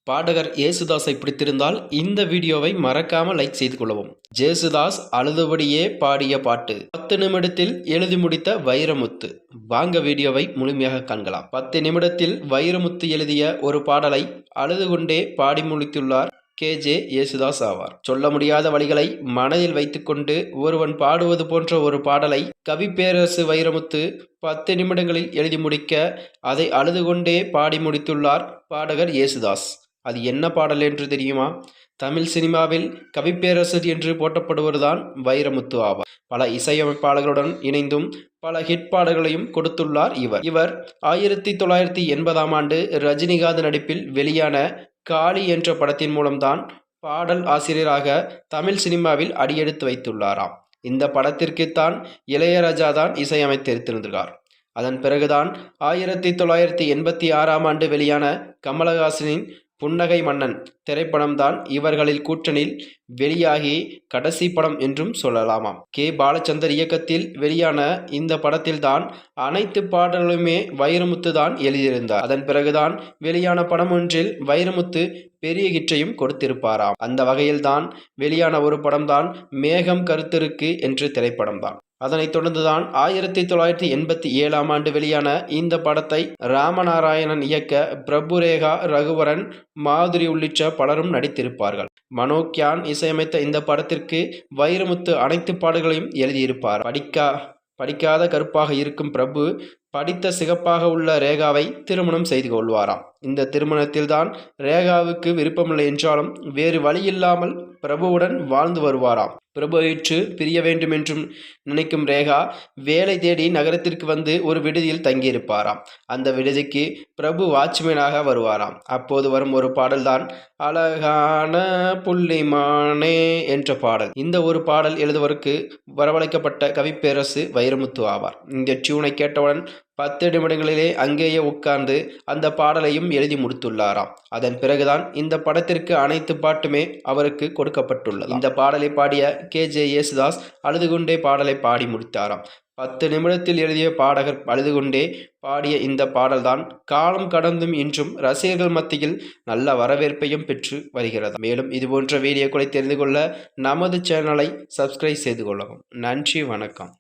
பாடகர் ஏசுதாஸை பிடித்திருந்தால் இந்த வீடியோவை மறக்காம லைக் செய்து கொள்ளவும். ஜேசுதாஸ் அழுதபடியே பாடிய பாட்டு 10 நிமிடத்தில் எழுதி முடித்த வைரமுத்து. வாங்க வீடியோவை முழுமையாக காண்கலாம். 10 நிமிடத்தில் வைரமுத்து எழுதிய ஒரு பாடலை அழுது கொண்டே பாடி முடித்துள்ளார் KJ ஏசுதாஸ் ஆவார். சொல்ல முடியாத வழிகளை மனதில் வைத்துக்கொண்டு ஒருவன் பாடுவது போன்ற ஒரு பாடலை கவிப்பேரரசு வைரமுத்து 10 நிமிடங்களில் எழுதி முடிக்க அதை அழுது கொண்டே பாடி முடித்துள்ளார் பாடகர் ஏசுதாஸ். அது என்ன பாடல் என்று தெரியுமா? தமிழ் சினிமாவில் கவிப்பேரரசு என்று போற்றப்படுவதுதான் வைரமுத்து ஆவார். பல இசையமைப்பாளர்களுடன் இணைந்தும் பல ஹிட் பாடல்களையும் கொடுத்துள்ளார் இவர் 1980ஆம் ஆண்டு ரஜினிகாந்த் நடிப்பில் வெளியான காளி என்ற படத்தின் மூலம்தான் பாடல் ஆசிரியராக தமிழ் சினிமாவில் அடியெடுத்து வைத்துள்ளாராம். இந்த படத்திற்கு தான் இளையராஜா தான் இசையமைத்திருந்திருந்தார். அதன் பிறகுதான் 1986ஆம் ஆண்டு வெளியான கமலஹாசனின் புன்னகை மன்னன் திரைப்படம்தான் இவர்களில் கூட்டணியில் வெளியாகி கடைசி படம் என்றும் சொல்லலாமாம். பாலச்சந்தர் இயக்கத்தில் வெளியான இந்த படத்தில்தான் அனைத்து பாடல்களுமே வைரமுத்து தான் எழுதியிருந்தார். அதன் பிறகுதான் வெளியான படம் ஒன்றில் வைரமுத்து பெரிய ஹிட்டையும் கொடுத்திருப்பாராம். அந்த வகையில்தான் வெளியான ஒரு படம்தான் மேகம் கருத்திருக்கு என்ற திரைப்படம்தான். அதனைத் தொடர்ந்துதான் 1987ஆம் ஆண்டு வெளியான இந்த படத்தை ராமநாராயணன் இயக்க பிரபுரேகா, ரகுவரன், மாதுரி உள்ளிட்ட பலரும் நடித்திருப்பார்கள். மனோக்யான் இசையமைத்த இந்த படத்திற்கு வைரமுத்து அனைத்து பாடல்களையும் எழுதியிருப்பார். படிக்காத கருப்பாக இருக்கும் பிரபு படித்த சிகப்பாக உள்ள ரேகாவை திருமணம் செய்து கொள்வாராம். இந்த திருமணத்தில்தான் ரேகாவுக்கு விருப்பமில்லை என்றாலும் வேறு வழியில்லாமல் பிரபுவுடன் வாழ்ந்து வருவாராம். பிரபுவிற்று பிரிய வேண்டும் என்றும் நினைக்கும் ரேகா வேலை தேடி நகரத்திற்கு வந்து ஒரு விடுதியில் தங்கியிருப்பாராம். அந்த விடுதிக்கு பிரபு வாட்ச்மேனாக வருவாராம். அப்போது வரும் ஒரு பாடல்தான் அழகான புள்ளிமானே என்ற பாடல். இந்த ஒரு பாடல் எழுதுவதற்கு வரவழைக்கப்பட்ட கவிப்பேரரசு வைரமுத்து ஆவார். இந்த டியூனை கேட்டவுடன் 10 நிமிடங்களிலே அங்கேயே உட்கார்ந்து அந்த பாடலையும் எழுதி முடித்துள்ளாராம். அதன் பிறகுதான் இந்த படத்திற்கு அனைத்து பாட்டுமே அவருக்கு கொடுக்கப்பட்டுள்ளது. இந்த பாடலை பாடிய KJ ஏசுதாஸ் அழுது கொண்டே பாடலை பாடி முடித்தாராம். 10 நிமிடத்தில் எழுதிய பாடகர் அழுது கொண்டே பாடிய இந்த பாடல்தான் காலம் கடந்தும் இன்றும் ரசிகர்கள் மத்தியில் நல்ல வரவேற்பையும் பெற்று வருகிறது. மேலும் இதுபோன்ற வீடியோக்களை தெரிந்து கொள்ள நமது சேனலை சப்ஸ்கிரைப் செய்து கொள்ளவும். நன்றி, வணக்கம்.